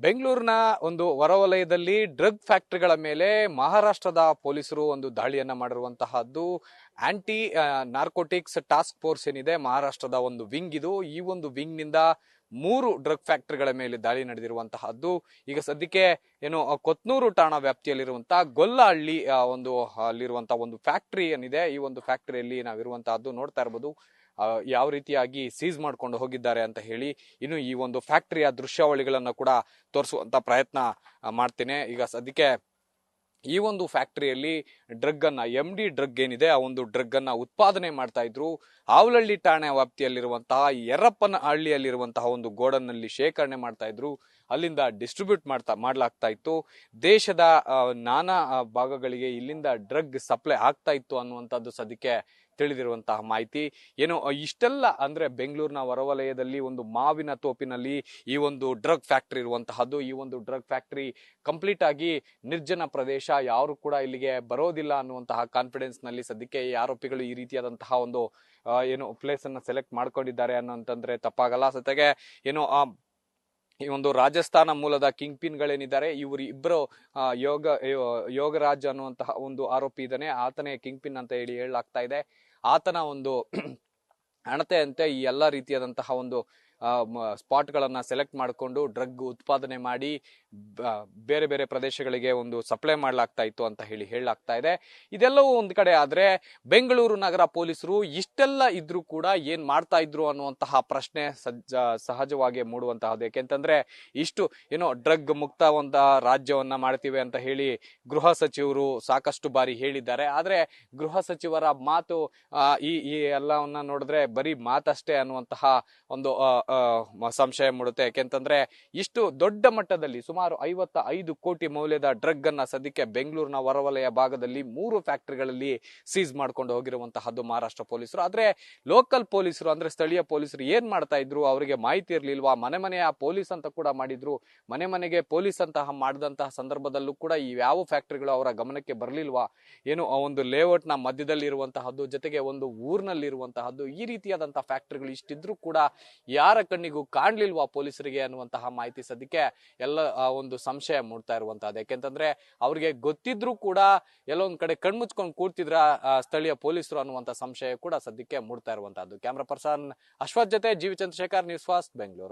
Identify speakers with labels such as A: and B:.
A: ಬೆಂಗಳೂರಿನ ಒಂದು ಹೊರವಲಯದಲ್ಲಿ ಡ್ರಗ್ ಫ್ಯಾಕ್ಟರಿಗಳ ಮೇಲೆ ಮಹಾರಾಷ್ಟ್ರದ ಪೊಲೀಸರು ಒಂದು ದಾಳಿಯನ್ನ ಮಾಡಿರುವಂತಹದ್ದು. ಆಂಟಿ ನಾರ್ಕೋಟಿಕ್ಸ್ ಟಾಸ್ಕ್ ಫೋರ್ಸ್ ಏನಿದೆ ಮಹಾರಾಷ್ಟ್ರದ ಒಂದು ವಿಂಗ್ ಇದು. ಈ ಒಂದು ವಿಂಗ್ ನಿಂದ 3 ಡ್ರಗ್ ಫ್ಯಾಕ್ಟರಿಗಳ ಮೇಲೆ ದಾಳಿ ನಡೆದಿರುವಂತಹದ್ದು. ಈಗ ಸದ್ಯಕ್ಕೆ ಏನು ಕೊತ್ನೂರು ಠಾಣಾ ವ್ಯಾಪ್ತಿಯಲ್ಲಿರುವಂತಹ ಗೊಲ್ಲಹಳ್ಳಿ ಅಲ್ಲಿರುವಂತಹ ಒಂದು ಫ್ಯಾಕ್ಟರಿ ಏನಿದೆ, ಈ ಒಂದು ಫ್ಯಾಕ್ಟರಿಯಲ್ಲಿ ನಾವಿರುವಂತಹದ್ದು ನೋಡ್ತಾ ಇರಬಹುದು. ಯಾವ ರೀತಿಯಾಗಿ ಸೀಸ್ ಮಾಡ್ಕೊಂಡು ಹೋಗಿದ್ದಾರೆ ಅಂತ ಹೇಳಿ ಇನ್ನು ಈ ಒಂದು ಫ್ಯಾಕ್ಟರಿಯ ದೃಶ್ಯಾವಳಿಗಳನ್ನ ಕೂಡ ತೋರಿಸುವಂತ ಪ್ರಯತ್ನ ಮಾಡ್ತೇನೆ. ಈಗ ಸದ್ಯಕ್ಕೆ ಈ ಒಂದು ಫ್ಯಾಕ್ಟರಿಯಲ್ಲಿ ಡ್ರಗ್ ಅನ್ನ MD ಡ್ರಗ್ ಏನಿದೆ ಆ ಒಂದು ಡ್ರಗ್ ಅನ್ನ ಉತ್ಪಾದನೆ ಮಾಡ್ತಾ ಇದ್ರು. ಆವಲಹಳ್ಳಿ ಠಾಣೆ ವ್ಯಾಪ್ತಿಯಲ್ಲಿರುವಂತಹ ಯರಪ್ಪನ ಹಳ್ಳಿಯಲ್ಲಿರುವಂತಹ ಒಂದು ಗೋಡನ್ ನಲ್ಲಿ ಶೇಖರಣೆ ಮಾಡ್ತಾ ಇದ್ರು. ಅಲ್ಲಿಂದ ಡಿಸ್ಟ್ರಿಬ್ಯೂಟ್ ಮಾಡ್ಲಾಗ್ತಾ ಇತ್ತು. ದೇಶದ ನಾನಾ ಭಾಗಗಳಿಗೆ ಇಲ್ಲಿಂದ ಡ್ರಗ್ ಸಪ್ಲೈ ಆಗ್ತಾ ಇತ್ತು ಅನ್ನುವಂಥದ್ದು ಸದ್ಯಕ್ಕೆ ತಿಳಿದಿರುವಂತಹ ಮಾಹಿತಿ. ಏನು ಇಷ್ಟೆಲ್ಲ ಅಂದ್ರೆ ಬೆಂಗಳೂರಿನ ಹೊರವಲಯದಲ್ಲಿ ಒಂದು ಮಾವಿನ ತೋಪಿನಲ್ಲಿ ಈ ಒಂದು ಡ್ರಗ್ ಫ್ಯಾಕ್ಟರಿ ಇರುವಂತಹದ್ದು. ಈ ಒಂದು ಡ್ರಗ್ ಫ್ಯಾಕ್ಟರಿ ಕಂಪ್ಲೀಟ್ ಆಗಿ ನಿರ್ಜನ ಪ್ರದೇಶ, ಯಾರು ಕೂಡ ಇಲ್ಲಿಗೆ ಬರೋದಿಲ್ಲ ಅನ್ನುವಂತಹ ಕಾನ್ಫಿಡೆನ್ಸ್ ನಲ್ಲಿ ಸದ್ಯಕ್ಕೆ ಈ ಆರೋಪಿಗಳು ಈ ರೀತಿಯಾದಂತಹ ಒಂದು ಏನು ಪ್ಲೇಸ್ ಅನ್ನ ಸೆಲೆಕ್ಟ್ ಮಾಡ್ಕೊಂಡಿದ್ದಾರೆ ಅನ್ನೋಂತಂದ್ರೆ ತಪ್ಪಾಗಲ್ಲ. ಜೊತೆಗೆ ಏನು ಈ ಒಂದು ರಾಜಸ್ಥಾನ ಮೂಲದ ಕಿಂಗ್ ಪಿನ್ ಗಳೇನಿದ್ದಾರೆ ಇವರು ಇಬ್ಬರು ಯೋಗರಾಜ್ ಅನ್ನುವಂತಹ ಒಂದು ಆರೋಪಿ ಇದ್ದಾನೆ, ಆತನೇ ಕಿಂಗ್ ಪಿನ್ ಅಂತ ಹೇಳಲಾಗ್ತಾ ಇದೆ. ಆತನ ಒಂದು ಹಣತೆಯಂತೆ ಈ ಎಲ್ಲಾ ರೀತಿಯಾದಂತಹ ಒಂದು ಸ್ಪಾಟ್ ಗಳನ್ನ ಸೆಲೆಕ್ಟ್ ಮಾಡಿಕೊಂಡು ಡ್ರಗ್ ಉತ್ಪಾದನೆ ಮಾಡಿ ಬೇರೆ ಬೇರೆ ಪ್ರದೇಶಗಳಿಗೆ ಒಂದು ಸಪ್ಲೈ ಮಾಡ್ಲಾಗ್ತಾ ಇತ್ತು ಅಂತ ಹೇಳಲಾಗ್ತಾ ಇದೆ. ಇದೆಲ್ಲವೂ ಒಂದ್ ಕಡೆ ಆದ್ರೆ ಬೆಂಗಳೂರು ನಗರ ಪೊಲೀಸರು ಇಷ್ಟೆಲ್ಲ ಇದ್ರೂ ಕೂಡ ಏನ್ ಮಾಡ್ತಾ ಇದ್ರು ಅನ್ನುವಂತಹ ಪ್ರಶ್ನೆ ಸಹಜವಾಗಿ ಮೂಡುವಂತಹದ್ದು. ಯಾಕೆಂತಂದ್ರೆ ಇಷ್ಟು ಏನೋ ಡ್ರಗ್ ಮುಕ್ತ ಒಂದು ರಾಜ್ಯವನ್ನ ಮಾಡ್ತೀವಿ ಅಂತ ಹೇಳಿ ಗೃಹ ಸಚಿವರು ಸಾಕಷ್ಟು ಬಾರಿ ಹೇಳಿದ್ದಾರೆ. ಆದ್ರೆ ಗೃಹ ಸಚಿವರ ಮಾತು ಈ ಎಲ್ಲವನ್ನ ನೋಡಿದ್ರೆ ಬರೀ ಮಾತಷ್ಟೇ ಅನ್ನುವಂತಹ ಒಂದು ಸಂಶಯ ಮೂಡುತ್ತೆ. ಯಾಕೆಂತಂದ್ರೆ ಇಷ್ಟು ದೊಡ್ಡ ಮಟ್ಟದಲ್ಲಿ ಸುಮಾರು 55 ಕೋಟಿ ಮೌಲ್ಯದ ಡ್ರಗ್ ಅನ್ನ ಸದ್ಯಕ್ಕೆ ಬೆಂಗಳೂರಿನ ಹೊರವಲಯ ಭಾಗದಲ್ಲಿ 3 ಫ್ಯಾಕ್ಟರಿಗಳಲ್ಲಿ ಸೀಸ್ ಮಾಡ್ಕೊಂಡು ಹೋಗಿರುವಂತಹದ್ದು ಮಹಾರಾಷ್ಟ್ರ ಪೊಲೀಸರು. ಆದ್ರೆ ಲೋಕಲ್ ಪೊಲೀಸರು ಅಂದ್ರೆ ಸ್ಥಳೀಯ ಪೊಲೀಸರು ಏನ್ ಮಾಡ್ತಾ ಇದ್ರು, ಅವರಿಗೆ ಮಾಹಿತಿ ಇರ್ಲಿಲ್ವಾ? ಮನೆ ಮನೆಯ ಪೊಲೀಸ್ ಅಂತ ಕೂಡ ಮಾಡಿದ್ರು. ಮನೆ ಮನೆಗೆ ಪೊಲೀಸ್ ಅಂತ ಮಾಡಿದಂತಹ ಸಂದರ್ಭದಲ್ಲೂ ಕೂಡ ಈ ಯಾವ ಫ್ಯಾಕ್ಟರಿಗಳು ಅವರ ಗಮನಕ್ಕೆ ಬರ್ಲಿಲ್ವಾ? ಏನು ಒಂದು ಲೇಔಟ್ ನ ಮಧ್ಯದಲ್ಲಿ ಇರುವಂತಹದ್ದು, ಜೊತೆಗೆ ಒಂದು ಊರಿನಲ್ಲಿ ಇರುವಂತಹದ್ದು, ಈ ರೀತಿಯಾದಂತಹ ಫ್ಯಾಕ್ಟರಿಗಳು ಇಷ್ಟಿದ್ರು ಕೂಡ ಯಾರ ಕಣ್ಣಿಗೂ ಕಾಣ್ಲಿಲ್ವಾ ಪೊಲೀಸರಿಗೆ ಅನ್ನುವಂತಹ ಮಾಹಿತಿ ಸದ್ಯಕ್ಕೆ ಎಲ್ಲ ಒಂದು ಸಂಶಯ ಮೂಡ್ತಾ ಇರುವಂತಹದ್ದು. ಯಾಕೆಂತಂದ್ರೆ ಅವ್ರಿಗೆ ಗೊತ್ತಿದ್ರು ಕೂಡ ಎಲ್ಲೊಂದ್ ಕಡೆ ಕಣ್ಮುಚ್ಕೊಂಡು ಕೂರ್ತಿದ್ರ ಸ್ಥಳೀಯ ಪೊಲೀಸರು ಅನ್ನುವಂತ ಸಂಶಯ ಕೂಡ ಸದ್ಯಕ್ಕೆ ಮೂಡ್ತಾ ಇರುವಂತಹದ್ದು. ಕ್ಯಾಮ್ರಾ ಪರ್ಸನ್ ಅಶ್ವಥ್ ಜೊತೆ ಜೀವಿ ಚಂದ್ರಶೇಖರ್, ನ್ಯೂಸ್ ಫಾಸ್ಟ್, ಬೆಂಗಳೂರು.